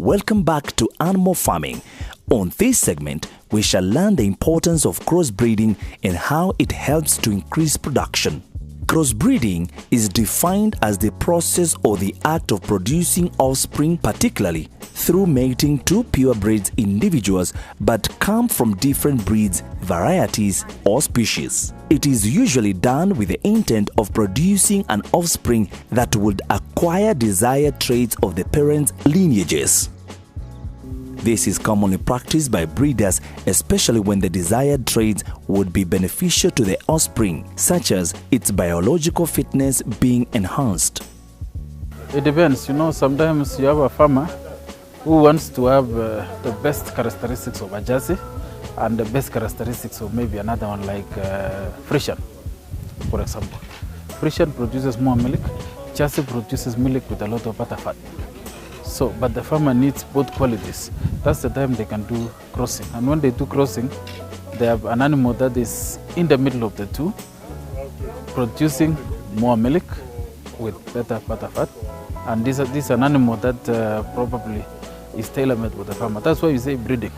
Welcome back to Animal Farming. On this segment, we shall learn the importance of crossbreeding and how it helps to increase production. Crossbreeding is defined as the process or the act of producing offspring, particularly through mating two purebred individuals but come from different breeds, varieties, or species. It is usually done with the intent of producing an offspring that would acquire desired traits of the parents' lineages. This is commonly practiced by breeders, especially when the desired traits would be beneficial to the offspring, such as its biological fitness being enhanced. It depends, sometimes you have a farmer who wants to have the best characteristics of a Jersey and the best characteristics of maybe another one like Frisian, for example. Frisian produces more milk, Jersey produces milk with a lot of butter fat. So, but the farmer needs both qualities. That's the time they can do crossing. And when they do crossing, they have an animal that is in the middle of the two, producing more milk with better butter fat. And this is an animal that probably is tailor-made with the farmer. That's why we say breeding.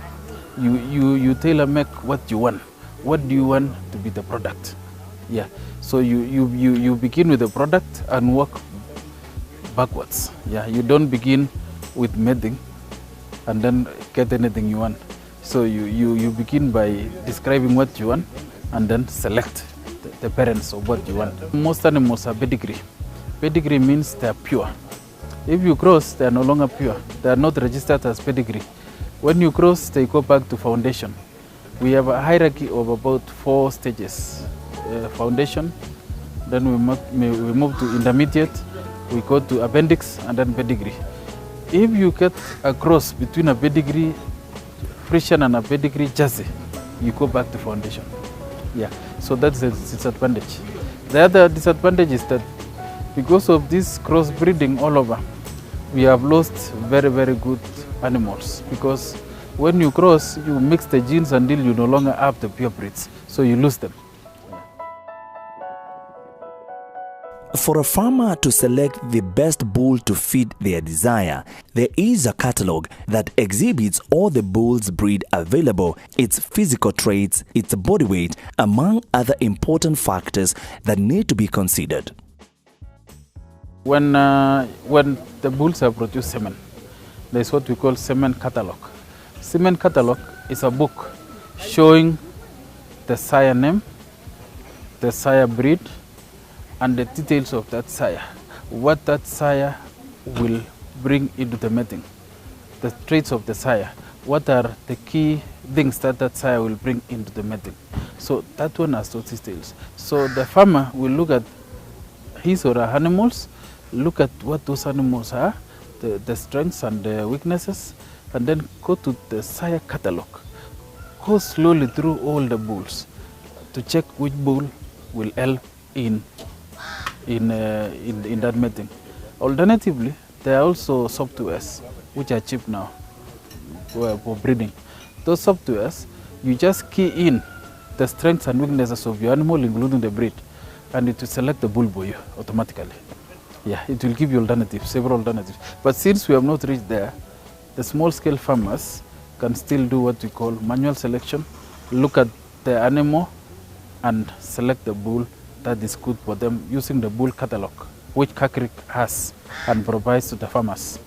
You tailor-make what you want. What do you want to be the product? Yeah. So you begin with the product and work backwards. Yeah. You don't begin with mating and then get anything you want. So you begin by describing what you want and then select the parents of what you want. Most animals are pedigree. Pedigree means they are pure. If you cross, they are no longer pure. They are not registered as pedigree. When you cross, they go back to foundation. We have a hierarchy of about 4 stages. Foundation, then we move to intermediate, we go to appendix, and then pedigree. If you get a cross between a pedigree Frisian and a pedigree Jersey, you go back to foundation. Yeah, so that's the disadvantage. The other disadvantage is that because of this crossbreeding all over, we have lost very, very good animals. Because when you cross, you mix the genes until you no longer have the pure breeds, so you lose them. For a farmer to select the best bull to fit their desire, there is a catalog that exhibits all the bull's breed available, its physical traits, its body weight, among other important factors that need to be considered. When the bulls have produced semen, there is what we call semen catalog. Semen catalog is a book showing the sire name, the sire breed, and the details of that sire, what that sire will bring into the mating, the traits of the sire, what are the key things that sire will bring into the mating. So that one has those details. So the farmer will look at his or her animals, look at what those animals are, the strengths and the weaknesses, and then go to the sire catalog. Go slowly through all the bulls to check which bull will help in that mating. Alternatively, there are also softwares which are cheap now for breeding. Those softwares, you just key in the strengths and weaknesses of your animal, including the breed, and it will select the bull for you automatically. Yeah, it will give you alternatives, several alternatives. But since we have not reached there, the small-scale farmers can still do what we call manual selection, look at the animal and select the bull that is good for them using the bull catalog, which CACRIC has and provides to the farmers.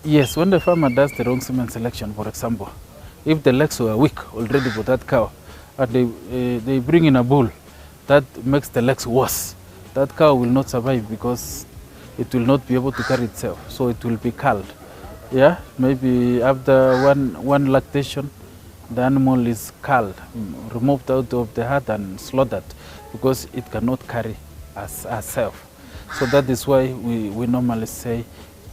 Yes, when the farmer does the wrong semen selection, for example, if the legs were weak already for that cow, and they bring in a bull that makes the legs worse, that cow will not survive because it will not be able to carry itself, so it will be culled. Yeah, maybe after one lactation, the animal is culled, removed out of the herd and slaughtered, because it cannot carry herself. So that is why we normally say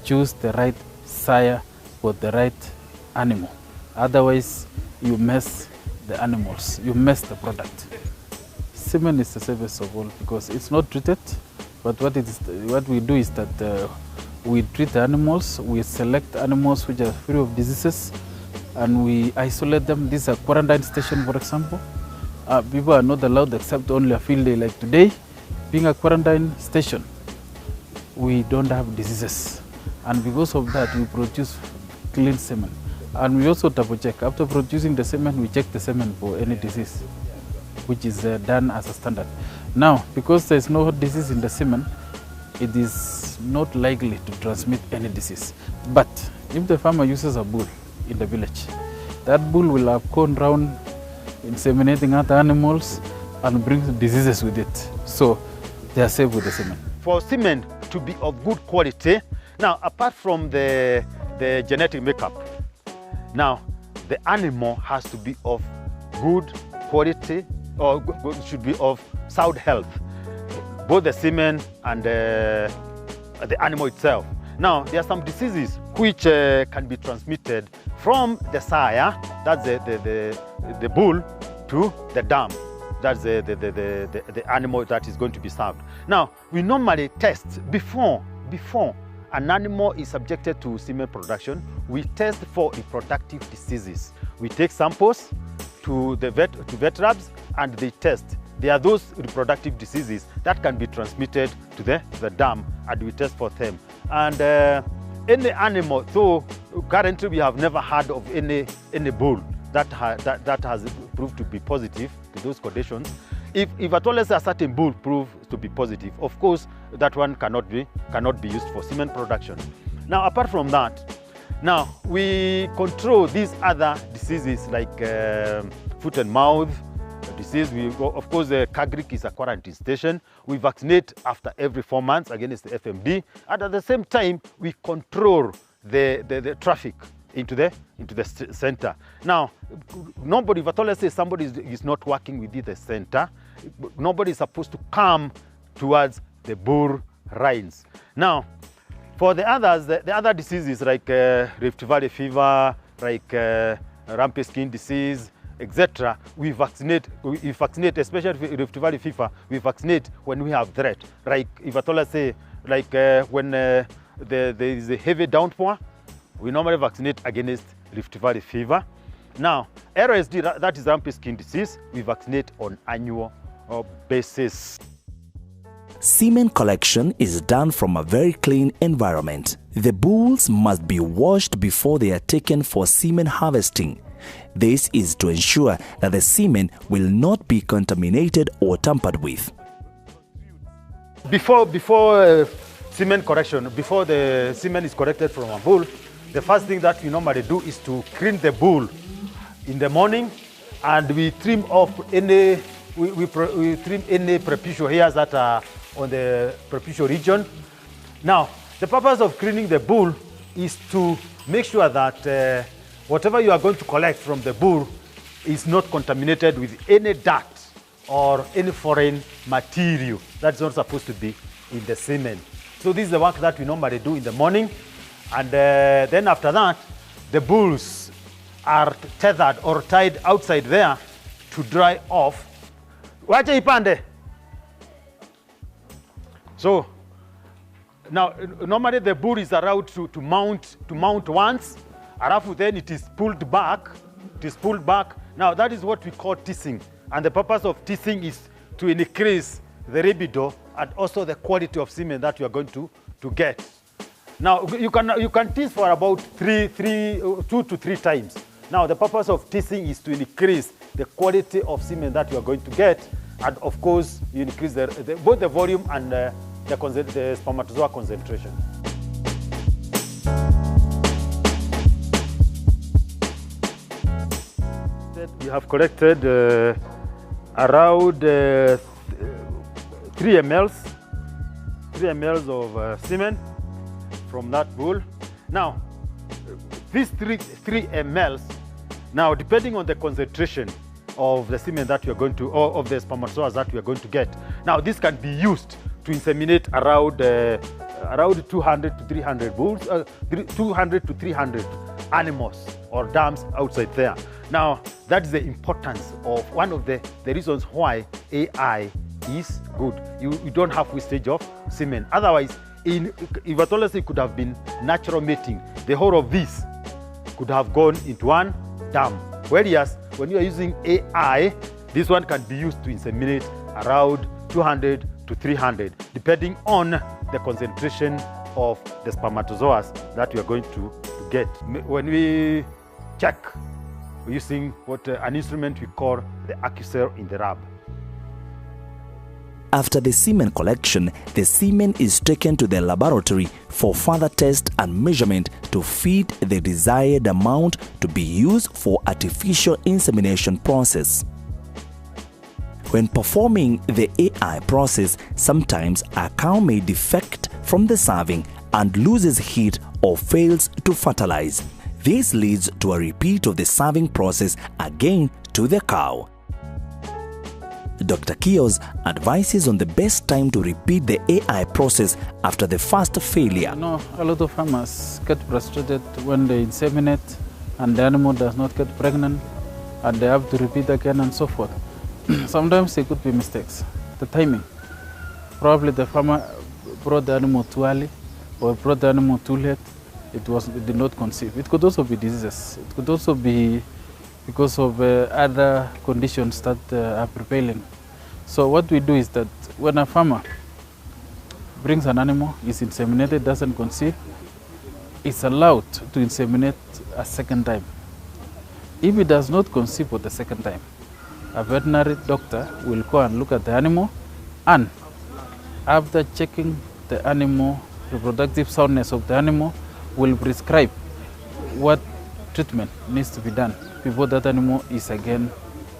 choose the right sire for the right animal. Otherwise, you mess the animals, you mess the product. Semen is the safest of all because it's not treated, but what we do is that we treat the animals, we select animals which are free of diseases, and we isolate them. This is a quarantine station, for example. People are not allowed except only a field day like today. Being a quarantine station, we don't have diseases. And because of that, we produce clean semen. And we also double check. After producing the semen, we check the semen for any disease, which is done as a standard. Now, because there's no disease in the semen, it is not likely to transmit any disease. But if the farmer uses a bull in the village, that bull will have gone around inseminating other animals and brings diseases with it. So they are safe with the semen. For semen to be of good quality, now apart from the genetic makeup, now the animal has to be of good quality, or should be of sound health, both the semen and the animal itself. Now there are some diseases which can be transmitted from the sire, that's the bull, to the dam, that's the animal that is going to be served. Now we normally test before an animal is subjected to semen production. We test for reproductive diseases. We take samples to vet labs and they test. There are those reproductive diseases that can be transmitted to the dam, and we test for them. And any animal, so currently we have never heard of any bull that has proved to be positive to those conditions. If at all a certain bull proves to be positive, of course that one cannot be used for semen production. Now apart from that, now we control these other diseases like foot and mouth disease. Of course, the Kagrik is a quarantine station. We vaccinate after every 4 months against the FMD, and at the same time we control the traffic into the center. Now, nobody, if at all let's say somebody is not working within the center, nobody is supposed to come towards the bull rhines. Now, for the others, the other diseases like Rift Valley fever, like rampant skin disease, etc., we vaccinate, especially Rift Valley fever, we vaccinate when we have threat. Like if at all let's say, like when there is a heavy downpour, we normally vaccinate against Rift Valley fever. Now, RSD, that is rampant skin disease, we vaccinate on annual basis. Semen collection is done from a very clean environment. The bulls must be washed before they are taken for semen harvesting. This is to ensure that the semen will not be contaminated or tampered with. Before semen correction, before the semen is collected from a bull, the first thing that we normally do is to clean the bull in the morning, and we trim off any we trim any prepucial hairs that are on the prepucial region. Now, the purpose of cleaning the bull is to make sure that whatever you are going to collect from the bull is not contaminated with any dirt or any foreign material that's not supposed to be in the semen. So this is the work that we normally do in the morning, and then after that, the bulls are tethered or tied outside there to dry off. Wacha ipande. So now normally the bull is allowed to mount once, and then it is pulled back. Now that is what we call teasing, and the purpose of teasing is to increase the libido and also the quality of semen that you are going to get. Now you can tease for about 2 to 3 times. Now the purpose of teasing is to increase the quality of semen that you are going to get, and of course you increase both the volume and the spermatozoa concentration. We have collected around 3 mls of semen from that bull. Now, these 3 mls, now depending on the concentration of the semen that you are going to, or of the spermatozoas that we are going to get, now this can be used to inseminate around 200 to 300 bulls, 200 to 300 animals or dams outside there. Now, that is the importance of one of the reasons why AI is good. You don't have wastage of semen. Otherwise, if at all it could have been natural mating, the whole of this could have gone into one dam. Whereas, when you are using AI, this one can be used to inseminate around 200 to 300, depending on the concentration of the spermatozoas that we are going to get. When we check, we're using an instrument we call the accuser in the lab. After the semen collection, the semen is taken to the laboratory for further test and measurement to feed the desired amount to be used for artificial insemination process. When performing the AI process, sometimes a cow may defect from the serving and loses heat or fails to fertilize. This leads to a repeat of the serving process again to the cow. Dr. Kios advises on the best time to repeat the AI process after the first failure. A lot of farmers get frustrated when they inseminate and the animal does not get pregnant and they have to repeat again and so forth. Sometimes there could be mistakes. The timing. Probably the farmer brought the animal too early or brought the animal too late. It did not conceive. It could also be diseases. It could also be because of other conditions that are prevailing. So what we do is that when a farmer brings an animal, is inseminated, doesn't conceive, is allowed to inseminate a second time. If it does not conceive for the second time, a veterinary doctor will go and look at the animal, and after checking the animal, reproductive soundness of the animal, will prescribe what treatment needs to be done before that animal is again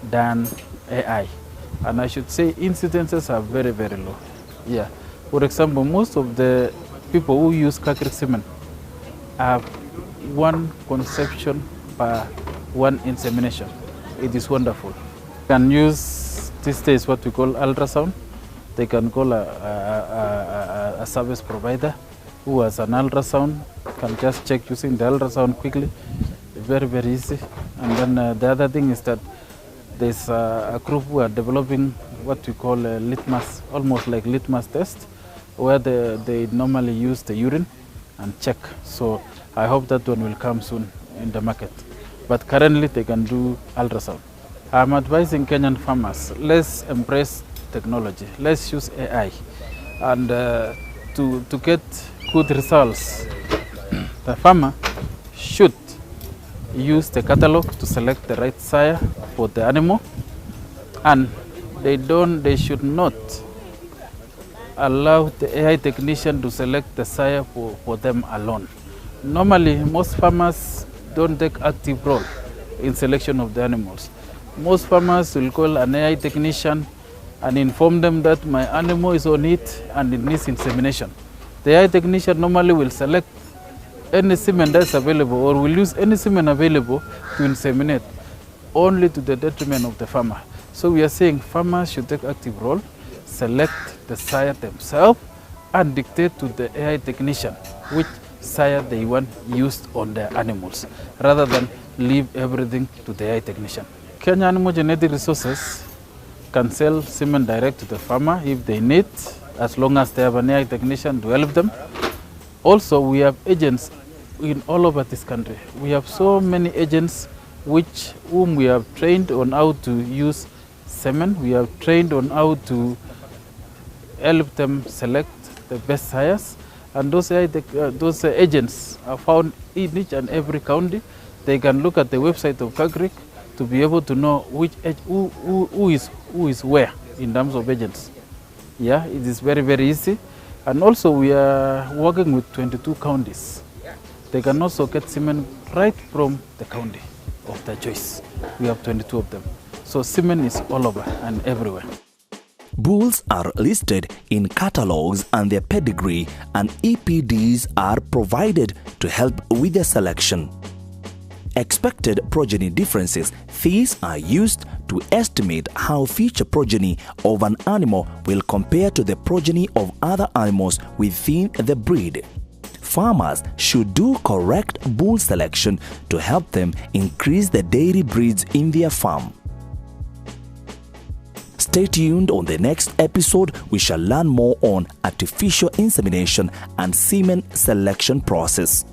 done AI. And I should say incidences are very, very low. Yeah. For example, most of the people who use cacred semen have one conception per one insemination. It is wonderful. You can use these days what we call ultrasound. They can call a service provider who has an ultrasound, can just check using the ultrasound quickly. Very, very easy. And then the other thing is that there's a group who are developing what we call a litmus, almost like litmus test, where they normally use the urine and check. So I hope that one will come soon in the market. But currently they can do ultrasound. I'm advising Kenyan farmers, let's embrace technology. Let's use AI. And to get good results, the farmer should use the catalog to select the right sire for the animal, and they should not allow the AI technician to select the sire for them alone. Normally, most farmers don't take active role in selection of the animals. Most farmers will call an AI technician and inform them that my animal is on it and it needs insemination. The AI technician normally will select any semen that's available or will use any semen available to inseminate, only to the detriment of the farmer. So we are saying farmers should take active role, select the sire themselves, and dictate to the AI technician which sire they want used on their animals, rather than leave everything to the AI technician. Kenya Animal Genetic Resources can sell semen direct to the farmer if they need, as long as they have an AI technician to help them. Also, we have agents in all over this country. We have so many agents whom we have trained on how to use semen. We have trained on how to help them select the best sires. And those agents are found in each and every county. They can look at the website of CAGRIC to be able to know who is where in terms of agents. Yeah, it is very, very easy. And also we are working with 22 counties. They can also get semen right from the county of their choice. We have 22 of them. So semen is all over and everywhere. Bulls are listed in catalogs and their pedigree, and EPDs are provided to help with their selection. Expected progeny differences. These are used to estimate how future progeny of an animal will compare to the progeny of other animals within the breed. Farmers should do correct bull selection to help them increase the dairy breeds in their farm. Stay tuned. On the next episode, we shall learn more on artificial insemination and semen selection process.